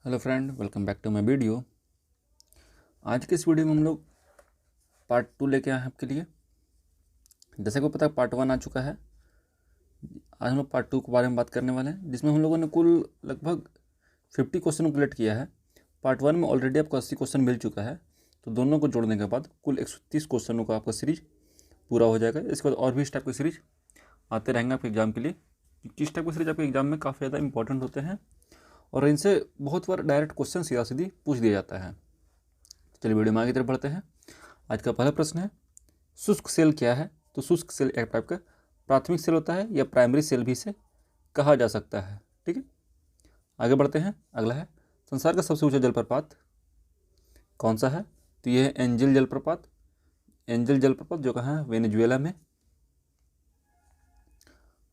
Hello friend, welcome back to my video. आज के इस वीडियो में हम लोग पार्ट 2 लेके आए हैं आपके लिए। जैसे को पता है पार्ट 1 आ चुका है। आज हम लोग पार्ट 2 के बारे में बात करने वाले हैं, जिसमें हम लोगों ने कुल लगभग 50 क्वेश्चन को कलेक्ट किया है। पार्ट 1 में ऑलरेडी आपको 80 क्वेश्चन मिल चुका है, तो दोनों को जोड़ने के बाद कुल 130 क्वेश्चनों का आपका सीरीज पूरा हो जाएगा। इसके बाद और भी इस टाइप के सीरीज आते रहेंगे आपके एग्जाम के लिए, क्योंकि इस टाइप के सीरीज आपके एग्जाम में काफ़ी ज़्यादा इंपॉर्टेंट होते हैं और इनसे बहुत बार डायरेक्ट क्वेश्चन सीधा सीधी पूछ दिया जाता है। चलिए वीडियो में आगे तरफ बढ़ते हैं। आज का पहला प्रश्न है, शुष्क सेल क्या है? तो शुष्क सेल एक टाइप का प्राथमिक सेल होता है या प्राइमरी सेल भी इसे कहा जा सकता है। ठीक है, आगे बढ़ते हैं। अगला है, संसार का सबसे ऊंचा जलप्रपात कौन सा है? तो यह है एंजल जलप्रपात। एंजल जलप्रपात जो कहाँ है? वेनेजुएला में।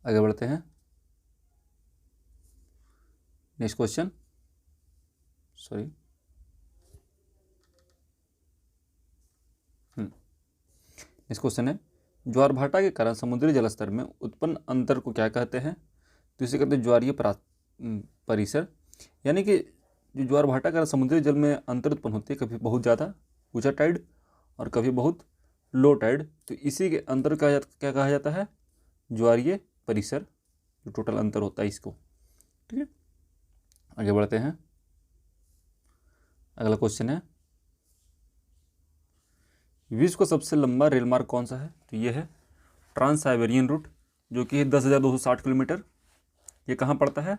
आगे बढ़ते हैं, next question. Sorry, next question है, ज्वार भाटा के कारण समुद्री जलस्तर में उत्पन्न अंतर को क्या कहते हैं? तो इसे कहते हैं ज्वारीय परिसर। यानी कि जो ज्वार भाटा के कारण समुद्री जल में अंतर उत्पन्न होती है, कभी बहुत ज़्यादा ऊंचा टाइड और कभी बहुत लो टाइड, तो इसी के अंतर का क्या कहा जाता है? ज्वारीय परिसर, जो टोटल अंतर होता है इसको। ठीक है, आगे बढ़ते हैं। अगला क्वेश्चन है, विश्व का सबसे लंबा रेल मार्ग कौन सा है? तो ये है ट्रांस साइबेरियन रूट, जो कि है 10,260 किलोमीटर। ये कहाँ पड़ता है?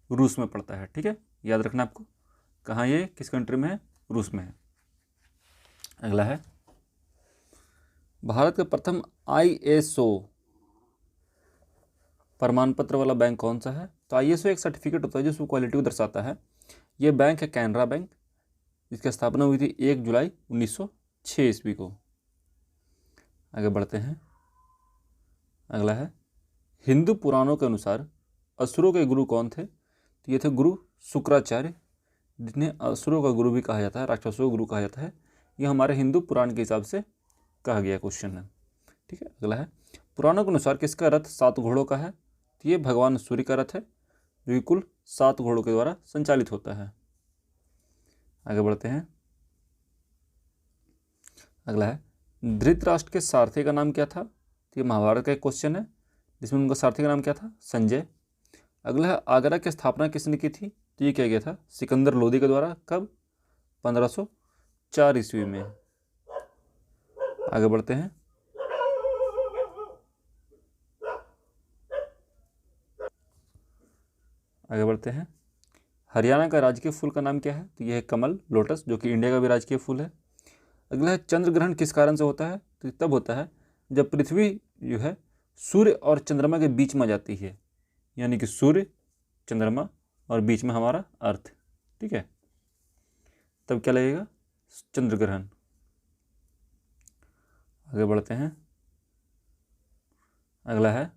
रूस में पड़ता है। ठीक है, याद रखना आपको, कहाँ ये किस कंट्री में है? रूस में है। अगला है, भारत का प्रथम ISO प्रमाण पत्र वाला बैंक कौन सा है? तो ISO एक सर्टिफिकेट होता है जो उसको क्वालिटी को दर्शाता है। ये बैंक है कैनरा बैंक, जिसकी स्थापना हुई थी 1 जुलाई 1906 ईस्वी को। आगे बढ़ते हैं। अगला है, हिंदू पुराणों के अनुसार असुरों के गुरु कौन थे? तो ये थे गुरु शुक्राचार्य, जिन्हें असुरों का गुरु भी कहा जाता है, राक्षसों का गुरु कहा जाता है। ये हमारे हिंदू पुराण के हिसाब से कहा गया क्वेश्चन है। ठीक है, अगला है, पुराणों के अनुसार किसका रथ 7 घोड़ों का है? तो ये भगवान सूर्य का रथ है, जो कि कुल 7 घोड़ों के द्वारा संचालित होता है। आगे बढ़ते हैं। अगला है, धृतराष्ट्र के सारथी का नाम क्या था? तो ये महाभारत का एक क्वेश्चन है, जिसमें उनका सारथी का नाम क्या था? संजय। अगला है, आगरा की स्थापना किसने की थी? तो ये किया गया था सिकंदर लोदी के द्वारा। कब? 1504 ईस्वी में। आगे बढ़ते हैं। आगे बढ़ते हैं, हरियाणा का राजकीय फूल का नाम क्या है? तो यह है कमल, लोटस, जो कि इंडिया का भी राजकीय फूल है। अगला है, चंद्र ग्रहण किस कारण से होता है? तो तब होता है जब पृथ्वी जो है सूर्य और चंद्रमा के बीच में आ जाती है, यानी कि सूर्य, चंद्रमा और बीच में हमारा अर्थ। ठीक है, तब क्या लगेगा? चंद्र ग्रहण। आगे बढ़ते हैं। अगला है,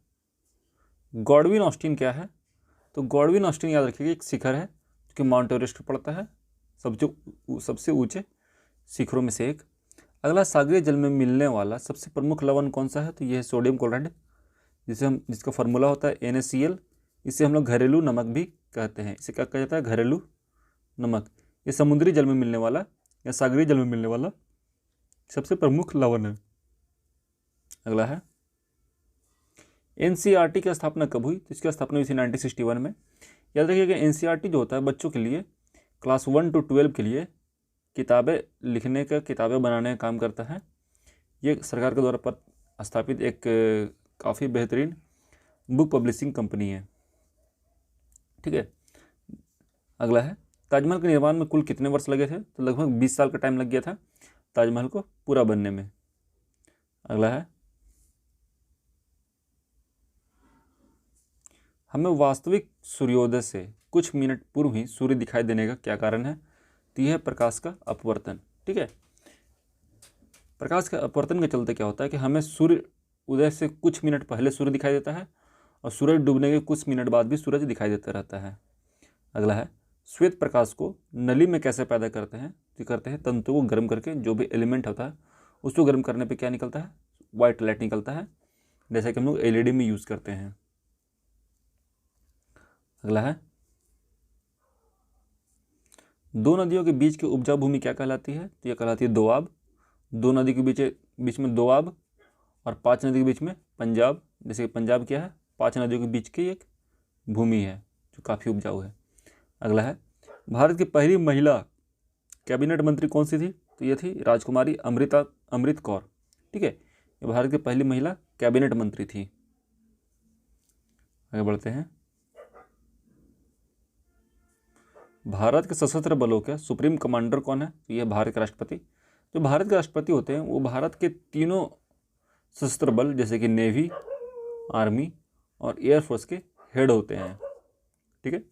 गॉडविन ऑस्टिन क्या है? तो गॉडविन ऑस्टिन याद रखिएगा एक शिखर है, जो कि माउंट एवरेस्ट पर पड़ता है, सबसे ऊंचे शिखरों में से एक। अगला, सागरीय जल में मिलने वाला सबसे प्रमुख लवण कौन सा है? तो यह है सोडियम क्लोराइड, जिसका फार्मूला होता है NaCl। इसे हम लोग घरेलू नमक भी कहते हैं। इसे क्या कहा जाता है? घरेलू नमक। ये समुद्री जल में मिलने वाला या सागरीय जल में मिलने वाला सबसे प्रमुख लवण है। अगला है, NCERT की स्थापना कब हुई? तो इसकी स्थापना हुई थी 1961 में। याद रखिएगा NCERT जो होता है बच्चों के लिए क्लास 1 to 12 के लिए किताबें लिखने का, किताबें बनाने का काम करता है। ये सरकार के द्वारा पर स्थापित एक काफ़ी बेहतरीन बुक पब्लिशिंग कंपनी है। ठीक है, अगला है, ताजमहल के निर्माण में कुल कितने वर्ष लगे थे? तो लगभग 20 साल का टाइम लग गया था ताजमहल को पूरा बनने में। अगला है, हमें वास्तविक सूर्योदय से कुछ मिनट पूर्व ही सूर्य दिखाई देने का क्या कारण है? तो यह है प्रकाश का अपवर्तन। ठीक है, प्रकाश के अपवर्तन के चलते क्या होता है कि हमें सूर्य उदय से कुछ मिनट पहले सूर्य दिखाई देता है और सूरज डूबने के कुछ मिनट बाद भी सूरज दिखाई देता रहता है। अगला है, श्वेत प्रकाश को नली में कैसे पैदा करते हैं? तो करते हैं तंतु को गर्म करके, जो भी एलिमेंट होता है उसको गर्म करने पे क्या निकलता है? वाइट लाइट निकलता है, जैसे कि हम लोग LED में यूज़ करते हैं। अगला है, दो नदियों के बीच की उपजाऊ भूमि क्या कहलाती है? तो यह कहलाती है दोआब। दो नदी के बीच में दोआब और 5 नदी के बीच में पंजाब। जैसे कि पंजाब क्या है? 5 नदियों के बीच की एक भूमि है जो काफ़ी उपजाऊ है। अगला है, भारत की पहली महिला कैबिनेट मंत्री कौन सी थी? तो ये थी राजकुमारी अमृत कौर। ठीक है, ये भारत की पहली महिला कैबिनेट मंत्री थी। आगे बढ़ते हैं। भारत के सशस्त्र बलों के सुप्रीम कमांडर कौन है? तो यह भारत के राष्ट्रपति। जो भारत के राष्ट्रपति होते हैं वो भारत के तीनों सशस्त्र बल जैसे कि नेवी, आर्मी और एयरफोर्स के हेड होते हैं। ठीक है।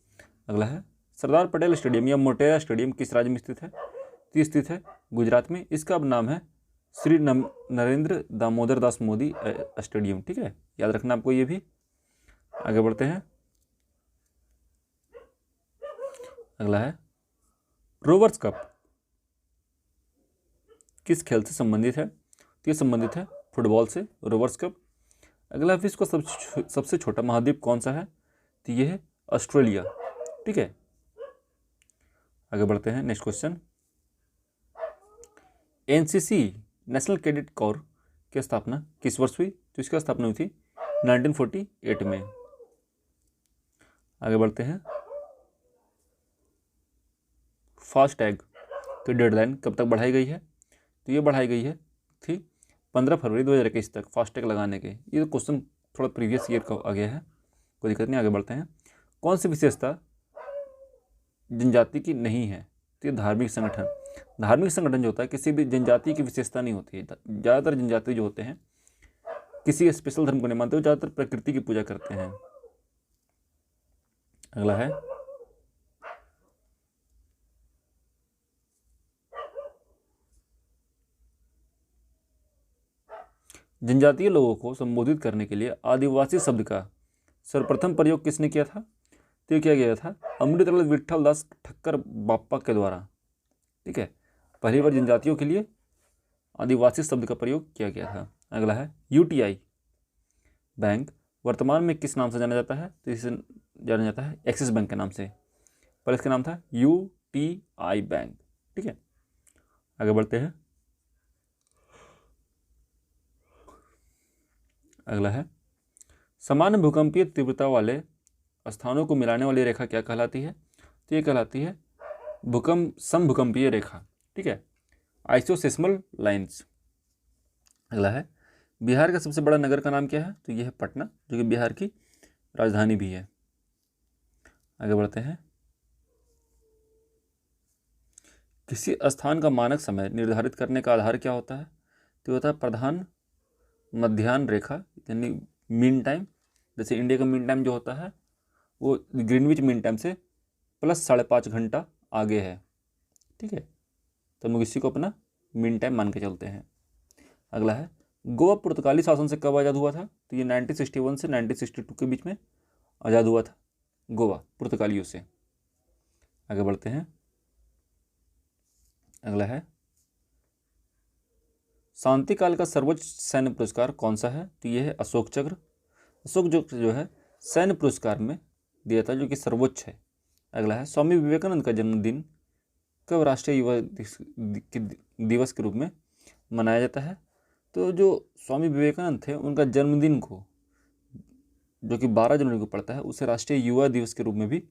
अगला है, सरदार पटेल स्टेडियम या मोटेरा स्टेडियम किस राज्य में स्थित है? तो स्थित है गुजरात में। इसका अब नाम है श्री नरेंद्र दामोदर दास मोदी स्टेडियम। ठीक है, याद रखना आपको ये भी। आगे बढ़ते हैं। अगला है, रोवर्स कप किस खेल से संबंधित है? तो ये संबंधित है फुटबॉल से, रोवर्स कप। अगला, विश्व का सबसे छोटा महाद्वीप कौन सा है? तो ये है ऑस्ट्रेलिया। ठीक है, आगे बढ़ते हैं। Next question, NCC national cadet corps की स्थापना किस वर्ष हुई? तो इसकी स्थापना हुई थी 1948 में। आगे बढ़ते हैं। फास्टैग की डेडलाइन कब तक बढ़ाई गई है? तो ये बढ़ाई गई है थी 15 फरवरी 2021 तक फास्टैग लगाने के। ये क्वेश्चन थोड़ा प्रीवियस ईयर का आ गया है, कोई दिक्कत नहीं। आगे बढ़ते हैं। कौन सी विशेषता जनजाति की नहीं है? तो ये धार्मिक संगठन। धार्मिक संगठन जो होता है किसी भी जनजाति की विशेषता नहीं होती है। ज़्यादातर जनजाति जो होते हैं किसी स्पेशल धर्म को नहीं मानते, वो ज़्यादातर प्रकृति की पूजा करते हैं। अगला है, जनजातीय लोगों को संबोधित करने के लिए आदिवासी शब्द का सर्वप्रथम प्रयोग किसने किया था? तो ये किया गया था अमृतलाल विठल दास ठक्कर बापा के द्वारा। ठीक है, पहली बार जनजातियों के लिए आदिवासी शब्द का प्रयोग किया गया था। अगला है, यूटीआई बैंक वर्तमान में किस नाम से जाना जाता है? तो इसे जाना जाता है एक्सिस बैंक के नाम से। पर इसका नाम था यूटीआई बैंक। ठीक है, आगे बढ़ते हैं। अगला है, सामान्य भूकंपीय तीव्रता वाले स्थानों को मिलाने वाली रेखा क्या कहलाती है? तो ये कहलाती है समभूकंपीय रेखा। ठीक है, आइसोसेस्मल लाइंस। अगला है, बिहार का सबसे बड़ा नगर का नाम क्या है? तो यह है पटना, जो कि बिहार की राजधानी भी है। आगे बढ़ते हैं। किसी स्थान का मानक समय निर्धारित करने का आधार क्या होता है? तो होता है प्रधान मध्याह्न रेखा, यानी मीन टाइम। जैसे इंडिया का मीन टाइम जो होता है वो ग्रीनविच मीन टाइम से प्लस 5.5 घंटा आगे है। ठीक है, तो हम लोग इसी को अपना मीन टाइम मान के चलते हैं। अगला है, गोवा पुर्तगाली शासन से कब आज़ाद हुआ था? तो ये 1961 से 1962 के बीच में आज़ाद हुआ था गोवा पुर्तगालियों से। आगे बढ़ते हैं। अगला है, शांति काल का सर्वोच्च सैन्य पुरस्कार कौन सा है? तो यह है अशोक चक्र। अशोक चक्र जो है सैन्य पुरस्कार में दिया था, जो कि सर्वोच्च है। अगला है, स्वामी विवेकानंद का जन्मदिन कब राष्ट्रीय युवा दिवस के रूप में मनाया जाता है? तो जो स्वामी विवेकानंद थे उनका जन्मदिन को, जो कि 12 जनवरी को पड़ता है, उसे राष्ट्रीय युवा दिवस के रूप में भी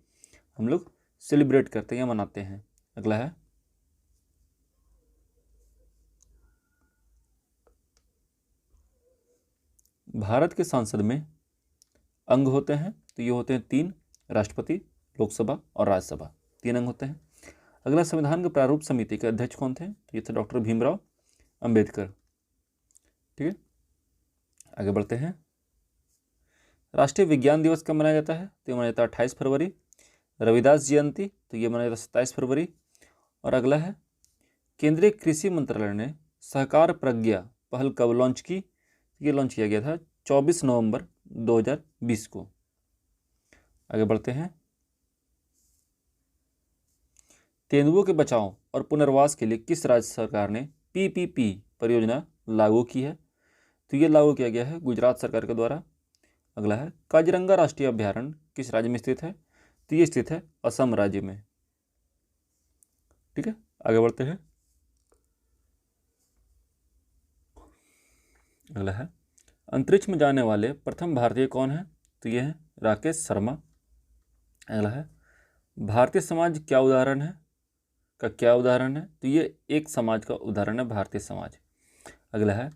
हम लोग सेलिब्रेट करते हैं या मनाते हैं। अगला है, भारत के संसद में अंग होते हैं। तो ये होते हैं 3, राष्ट्रपति, लोकसभा और राज्यसभा, 3 अंग होते हैं। अगला, संविधान के प्रारूप समिति के अध्यक्ष कौन थे? तो ये थे डॉक्टर भीमराव अंबेडकर। ठीक है, आगे बढ़ते हैं। राष्ट्रीय विज्ञान दिवस कब मनाया जाता है? तो ये मनाया जाता है 28 फरवरी। रविदास जयंती, तो ये मनाया जाता है 27 फरवरी। और अगला है, केंद्रीय कृषि मंत्रालय ने सहकार प्रज्ञा पहल कब लॉन्च की? ये लॉन्च किया गया था 24 नवंबर 2020 को। आगे बढ़ते हैं। तेंदुओं के बचाव और पुनर्वास के लिए किस राज्य सरकार ने पीपीपी परियोजना लागू की है? तो ये लागू किया गया है गुजरात सरकार के द्वारा। अगला है, काजीरंगा राष्ट्रीय अभ्यारण्य किस राज्य में स्थित है? तो ये स्थित है असम राज्य में। ठीक है, आगे बढ़ते हैं। अगला है, अंतरिक्ष में जाने वाले प्रथम भारतीय कौन है? तो ये है राकेश शर्मा। अगला है, भारतीय समाज क्या उदाहरण है का क्या उदाहरण है? तो ये एक समाज का उदाहरण है, भारतीय समाज। अगला है,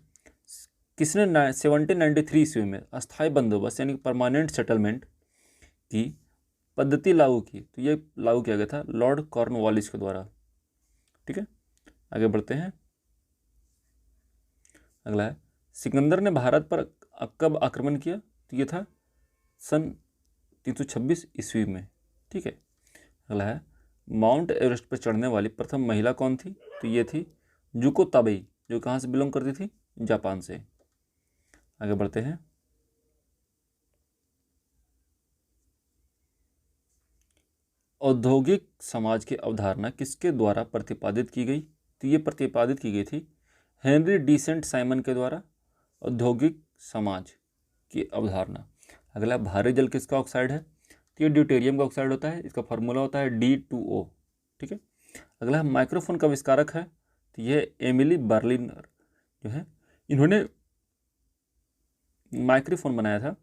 किसने 1793 ईस्वी में अस्थायी बंदोबस्त यानी परमानेंट सेटलमेंट की पद्धति लागू की? तो ये लागू किया गया था लॉर्ड कॉर्नवालिस के द्वारा। ठीक है, आगे बढ़ते हैं। अगला है, सिकंदर ने भारत पर कब आक्रमण किया? तो ये था सन 326 ईस्वी में। ठीक है, अगला है, माउंट एवरेस्ट पर चढ़ने वाली प्रथम महिला कौन थी? तो ये थी जुको ताबेई, जो कहाँ से बिलोंग करती थी? जापान से। आगे बढ़ते हैं। औद्योगिक समाज की अवधारणा किसके द्वारा प्रतिपादित की गई? तो ये प्रतिपादित की गई थी हेनरी डी सेंट साइमन के द्वारा, औद्योगिक समाज की अवधारणा। अगला, भारी जल किसका ऑक्साइड है? तो ये ड्यूटेरियम का ऑक्साइड होता है, इसका फार्मूला होता है D2O। ठीक है, अगला, माइक्रोफोन का आविष्कारक है? तो ये एमिली बर्लिनर जो है, इन्होंने माइक्रोफोन बनाया था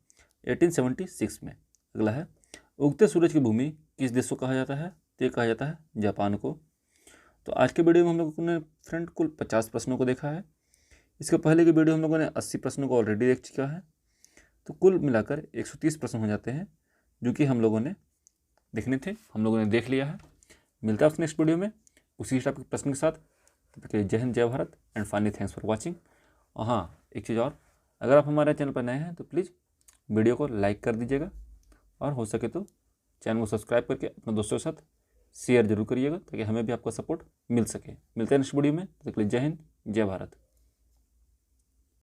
1876 में। अगला है, उगते सूरज की भूमि किस देश को कहा जाता है? तो ये कहा जाता है जापान को। तो आज के वीडियो में हम लोगों ने फ्रेंड कुल 50 प्रश्नों को देखा है। इसके पहले की वीडियो हम लोगों ने 80 प्रश्नों को ऑलरेडी देख चुका है। तो कुल मिलाकर 130 प्रश्न हो जाते हैं, जो कि हम लोगों ने देखने थे, हम लोगों ने देख लिया है। मिलता है नेक्स्ट वीडियो में उसी टाइप के प्रश्न के साथ। तब तक के लिए जय हिंद, जय Bharat and finally thanks for watching. और हाँ, एक चीज़ और, अगर आप हमारे चैनल पर नए हैं तो प्लीज़ वीडियो को लाइक कर दीजिएगा, और हो सके तो चैनल को सब्सक्राइब करके अपने दोस्तों के साथ शेयर जरूर करिएगा, ताकि हमें भी आपका सपोर्ट मिल सके। मिलते हैं नेक्स्ट वीडियो में, तब तक के लिए जय हिंद, जय भारत।